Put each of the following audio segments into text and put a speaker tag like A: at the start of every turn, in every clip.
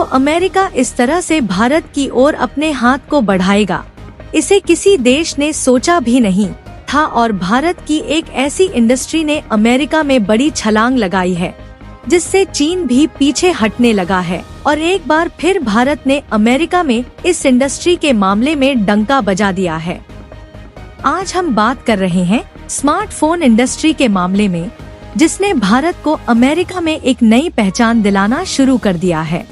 A: America इस तरह से भारत की ओर अपने हाथ को बढ़ाएगा, इसे किसी देश ने सोचा भी नहीं था और भारत की एक ऐसी इंडस्ट्री ने अमेरिका में बड़ी छलांग लगाई है जिससे चीन भी पीछे हटने लगा है और एक बार फिर भारत ने अमेरिका में इस इंडस्ट्री के मामले में डंका बजा दिया है। आज हम बात कर रहे हैं स्मार्टफोन इंडस्ट्री के मामले में, जिसने भारत को अमेरिका में एक नई पहचान दिलाना शुरू कर दिया है।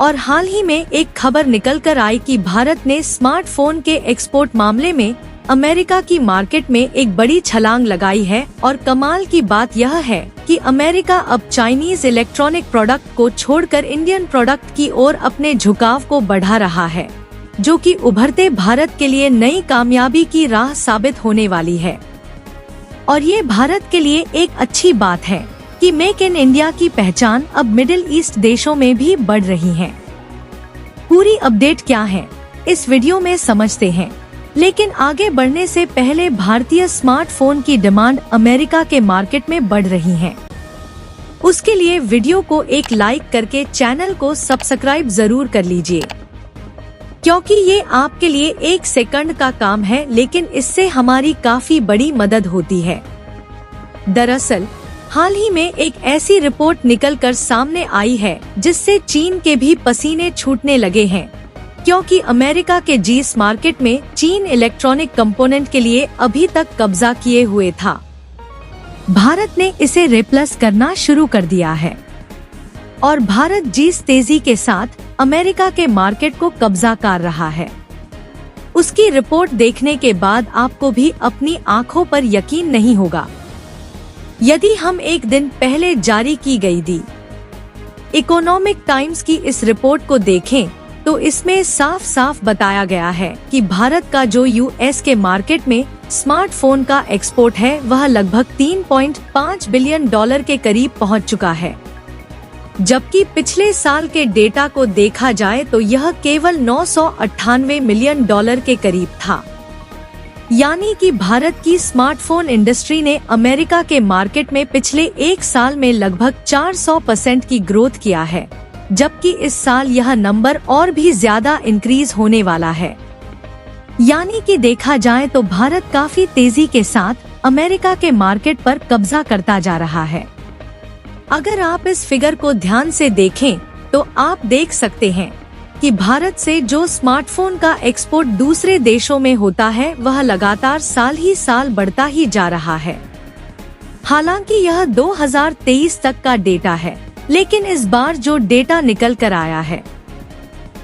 A: और हाल ही में एक खबर निकल कर आई कि भारत ने स्मार्टफोन के एक्सपोर्ट मामले में अमेरिका की मार्केट में एक बड़ी छलांग लगाई है और कमाल की बात यह है कि अमेरिका अब चाइनीज इलेक्ट्रॉनिक प्रोडक्ट को छोड़कर इंडियन प्रोडक्ट की ओर अपने झुकाव को बढ़ा रहा है, जो कि उभरते भारत के लिए नई कामयाबी की राह साबित होने वाली है। और ये भारत के लिए एक अच्छी बात है कि मेक इन इंडिया की पहचान अब मिडिल ईस्ट देशों में भी बढ़ रही है। पूरी अपडेट क्या है इस वीडियो में समझते हैं, लेकिन आगे बढ़ने से पहले भारतीय स्मार्टफोन की डिमांड अमेरिका के मार्केट में बढ़ रही है। उसके लिए वीडियो को एक लाइक करके चैनल को सब्सक्राइब जरूर कर लीजिए, क्योंकि ये आपके लिए 1 सेकंड का काम है, लेकिन इससे हमारी काफी बड़ी मदद होती है। दरअसल हाल ही में एक ऐसी रिपोर्ट निकल कर सामने आई है जिससे चीन के भी पसीने छूटने लगे हैं, क्योंकि अमेरिका के जीएस मार्केट में चीन इलेक्ट्रॉनिक कंपोनेंट के लिए अभी तक कब्जा किए हुए था। भारत ने इसे रिप्लेस करना शुरू कर दिया है और भारत जीएस तेजी के साथ अमेरिका के मार्केट को कब्जा कर रहा है। उसकी रिपोर्ट देखने के बाद आपको भी अपनी आंखों पर यकीन नहीं होगा। यदि हम एक दिन पहले जारी की गई दी इकोनॉमिक टाइम्स की इस रिपोर्ट को देखें तो इसमें साफ साफ बताया गया है कि भारत का जो यूएस के मार्केट में स्मार्टफोन का एक्सपोर्ट है वह लगभग $3.5 बिलियन के करीब पहुंच चुका है, जबकि पिछले साल के डेटा को देखा जाए तो यह केवल $998 मिलियन के करीब था। यानी कि भारत की स्मार्टफोन इंडस्ट्री ने अमेरिका के मार्केट में पिछले 1 साल में लगभग 400% की ग्रोथ किया है, जबकि इस साल यह नंबर और भी ज्यादा इंक्रीज होने वाला है। यानी कि देखा जाए तो भारत काफी तेजी के साथ अमेरिका के मार्केट पर कब्जा करता जा रहा है। अगर आप इस फिगर को ध्यान से देखें तो आप देख सकते हैं कि भारत से जो स्मार्टफोन का एक्सपोर्ट दूसरे देशों में होता है वह लगातार साल ही साल बढ़ता ही जा रहा है। हालांकि यह 2023 तक का डेटा है, लेकिन इस बार जो डेटा निकल कर आया है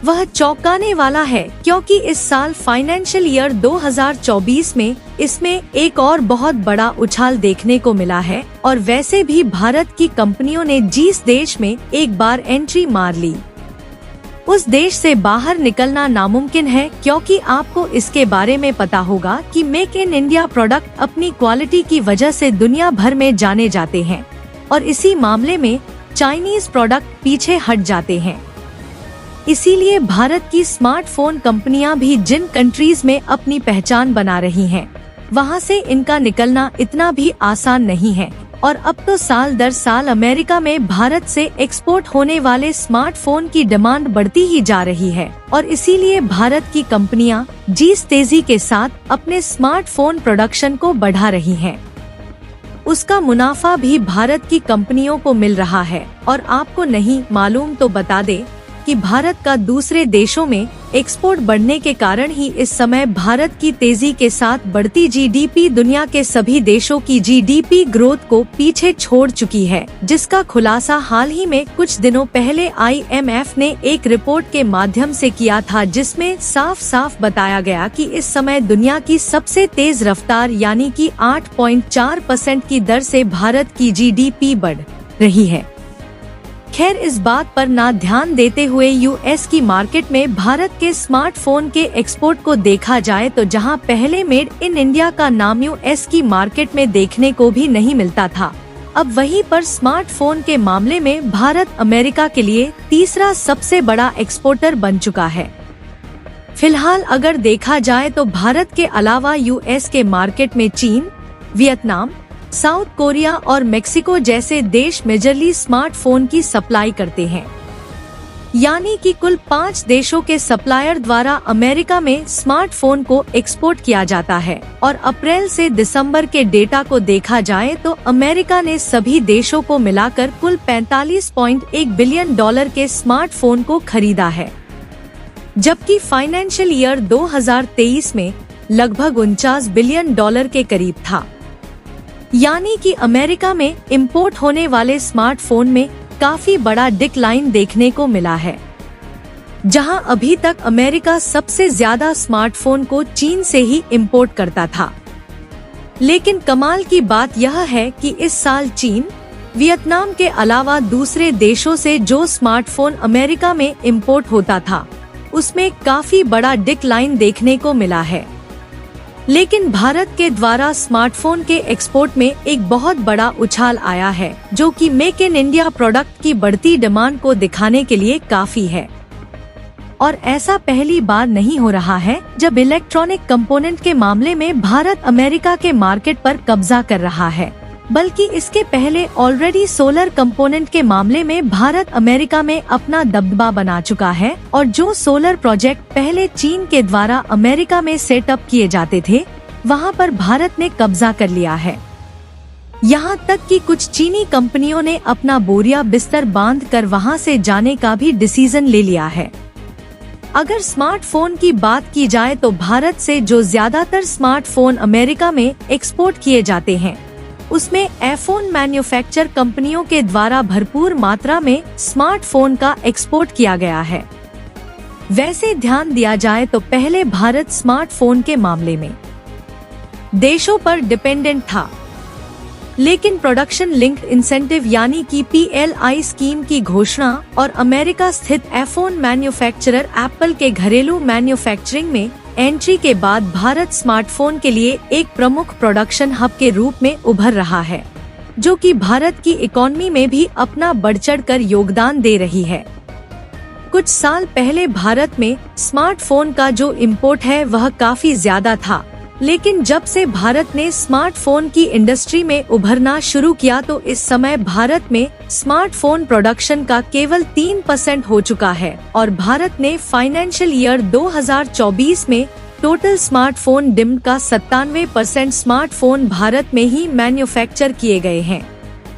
A: वह चौंकाने वाला है, क्योंकि इस साल फाइनेंशियल ईयर 2024 में इसमें एक और बहुत बड़ा उछाल देखने को मिला है। और वैसे भी भारत की कंपनियों ने जिस देश में एक बार एंट्री मार ली उस देश से बाहर निकलना नामुमकिन है, क्योंकि आपको इसके बारे में पता होगा कि मेक इन इंडिया प्रोडक्ट अपनी क्वालिटी की वजह से दुनिया भर में जाने जाते हैं और इसी मामले में चाइनीज प्रोडक्ट पीछे हट जाते हैं। इसीलिए भारत की स्मार्टफोन कंपनियां भी जिन कंट्रीज में अपनी पहचान बना रही हैं, वहां से इनका निकलना इतना भी आसान नहीं है। और अब तो साल दर साल अमेरिका में भारत से एक्सपोर्ट होने वाले स्मार्टफोन की डिमांड बढ़ती ही जा रही है और इसीलिए भारत की कंपनियां जिस तेजी के साथ अपने स्मार्टफोन प्रोडक्शन को बढ़ा रही हैं, उसका मुनाफा भी भारत की कंपनियों को मिल रहा है। और आपको नहीं मालूम तो बता दे कि भारत का दूसरे देशों में एक्सपोर्ट बढ़ने के कारण ही इस समय भारत की तेजी के साथ बढ़ती जीडीपी दुनिया के सभी देशों की जीडीपी ग्रोथ को पीछे छोड़ चुकी है, जिसका खुलासा हाल ही में कुछ दिनों पहले IMF ने एक रिपोर्ट के माध्यम से किया था, जिसमें साफ साफ बताया गया कि इस समय दुनिया की सबसे तेज रफ्तार यानी कि 8.4% की दर से भारत की जीडीपी बढ़ रही है। खैर, इस बात पर ना ध्यान देते हुए यूएस की मार्केट में भारत के स्मार्टफोन के एक्सपोर्ट को देखा जाए तो जहां पहले मेड इन इंडिया का नाम यूएस की मार्केट में देखने को भी नहीं मिलता था, अब वहीं पर स्मार्टफोन के मामले में भारत अमेरिका के लिए तीसरा सबसे बड़ा एक्सपोर्टर बन चुका है। फिलहाल अगर देखा जाए तो भारत के अलावा यूएस के मार्केट में चीन, वियतनाम, साउथ कोरिया और मेक्सिको जैसे देश मेजरली स्मार्टफोन की सप्लाई करते हैं। यानी कि कुल 5 देशों के सप्लायर द्वारा अमेरिका में स्मार्टफोन को एक्सपोर्ट किया जाता है। और अप्रैल से दिसंबर के डेटा को देखा जाए तो अमेरिका ने सभी देशों को मिलाकर कुल $45.1 बिलियन के स्मार्टफोन को खरीदा है, जबकि फाइनेंशियल ईयर 2023 में लगभग $49 बिलियन के करीब था। यानी कि अमेरिका में इंपोर्ट होने वाले स्मार्टफोन में काफी बड़ा डिक्लाइन देखने को मिला है। जहां अभी तक अमेरिका सबसे ज्यादा स्मार्टफोन को चीन से ही इंपोर्ट करता था। लेकिन कमाल की बात यह है कि इस साल चीन, वियतनाम के अलावा दूसरे देशों से जो स्मार्टफोन अमेरिका में इंपोर्ट होता था, उसमें काफी बड़ा डिक्लाइन देखने को मिला है। लेकिन भारत के द्वारा स्मार्टफोन के एक्सपोर्ट में एक बहुत बड़ा उछाल आया है, जो कि मेक इन इंडिया प्रोडक्ट की बढ़ती डिमांड को दिखाने के लिए काफी है। और ऐसा पहली बार नहीं हो रहा है जब इलेक्ट्रॉनिक कंपोनेंट के मामले में भारत अमेरिका के मार्केट पर कब्जा कर रहा है, बल्कि इसके पहले ऑलरेडी सोलर कंपोनेंट के मामले में भारत अमेरिका में अपना दबदबा बना चुका है। और जो सोलर प्रोजेक्ट पहले चीन के द्वारा अमेरिका में सेटअप किए जाते थे, वहां पर भारत ने कब्जा कर लिया है। यहां तक कि कुछ चीनी कंपनियों ने अपना बोरिया बिस्तर बांध कर वहां से जाने का भी डिसीजन ले लिया है। अगर स्मार्टफोन की बात की जाए तो भारत से जो ज्यादातर स्मार्टफोन अमेरिका में एक्सपोर्ट किए जाते हैं, उसमें आईफोन मैन्युफैक्चर कंपनियों के द्वारा भरपूर मात्रा में स्मार्टफोन का एक्सपोर्ट किया गया है। वैसे ध्यान दिया जाए तो पहले भारत स्मार्टफोन के मामले में देशों पर डिपेंडेंट था, लेकिन प्रोडक्शन लिंक्ड इंसेंटिव यानी कि PLI स्कीम की घोषणा और अमेरिका स्थित आईफोन मैन्युफैक्चरर एप्पल के घरेलू मैन्युफैक्चरिंग में एंट्री के बाद भारत स्मार्टफोन के लिए एक प्रमुख प्रोडक्शन हब के रूप में उभर रहा है, जो कि भारत की इकोनॉमी में भी अपना बढ़-चढ़ कर योगदान दे रही है। कुछ साल पहले भारत में स्मार्टफोन का जो इंपोर्ट है वह काफी ज्यादा था, लेकिन जब से भारत ने स्मार्टफोन की इंडस्ट्री में उभरना शुरू किया तो इस समय भारत में स्मार्टफोन प्रोडक्शन का केवल 3% हो चुका है। और भारत ने फाइनेंशियल ईयर 2024 में टोटल स्मार्टफोन डिमांड का 97% स्मार्टफोन भारत में ही मैन्युफैक्चर किए गए हैं,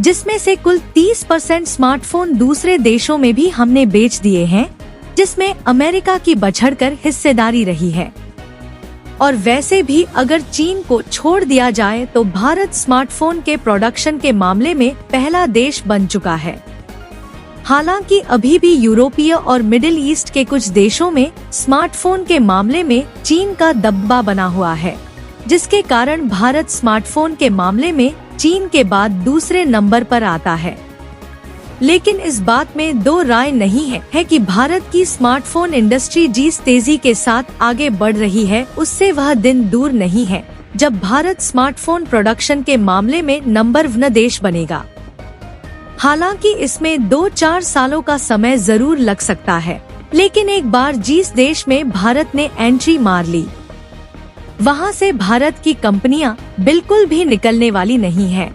A: जिसमें से कुल 30% स्मार्टफोन दूसरे देशों में भी हमने बेच दिए हैं, जिसमें अमेरिका की बढ़चढ़कर हिस्सेदारी रही है। और वैसे भी अगर चीन को छोड़ दिया जाए तो भारत स्मार्टफोन के प्रोडक्शन के मामले में पहला देश बन चुका है। हालांकि अभी भी यूरोपीय और मिडिल ईस्ट के कुछ देशों में स्मार्टफोन के मामले में चीन का दबदबा बना हुआ है, जिसके कारण भारत स्मार्टफोन के मामले में चीन के बाद दूसरे नंबर पर आता है। लेकिन इस बात में दो राय नहीं है कि भारत की स्मार्टफोन इंडस्ट्री जिस तेजी के साथ आगे बढ़ रही है, उससे वह दिन दूर नहीं है जब भारत स्मार्टफोन प्रोडक्शन के मामले में नंबर 1 देश बनेगा। हालांकि इसमें 2-4 सालों का समय जरूर लग सकता है, लेकिन एक बार जिस देश में भारत ने एंट्री मार ली, वहां से भारत की कंपनियां बिल्कुल भी निकलने वाली नहीं है।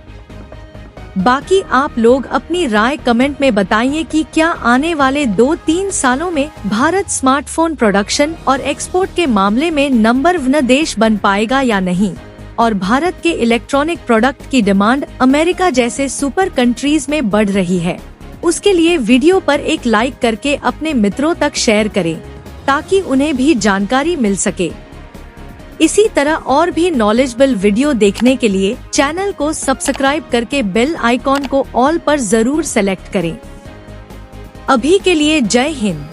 A: बाकी आप लोग अपनी राय कमेंट में बताइए कि क्या आने वाले 2-3 सालों में भारत स्मार्टफोन प्रोडक्शन और एक्सपोर्ट के मामले में नंबर 1 देश बन पाएगा या नहीं। और भारत के इलेक्ट्रॉनिक प्रोडक्ट की डिमांड अमेरिका जैसे सुपर कंट्रीज में बढ़ रही है, उसके लिए वीडियो पर एक लाइक करके अपने मित्रों तक शेयर करें, ताकि उन्हें भी जानकारी मिल सके। इसी तरह और भी नॉलेजेबल वीडियो देखने के लिए चैनल को सब्सक्राइब करके बेल आइकॉन को ऑल पर जरूर सेलेक्ट करें। अभी के लिए जय हिंद।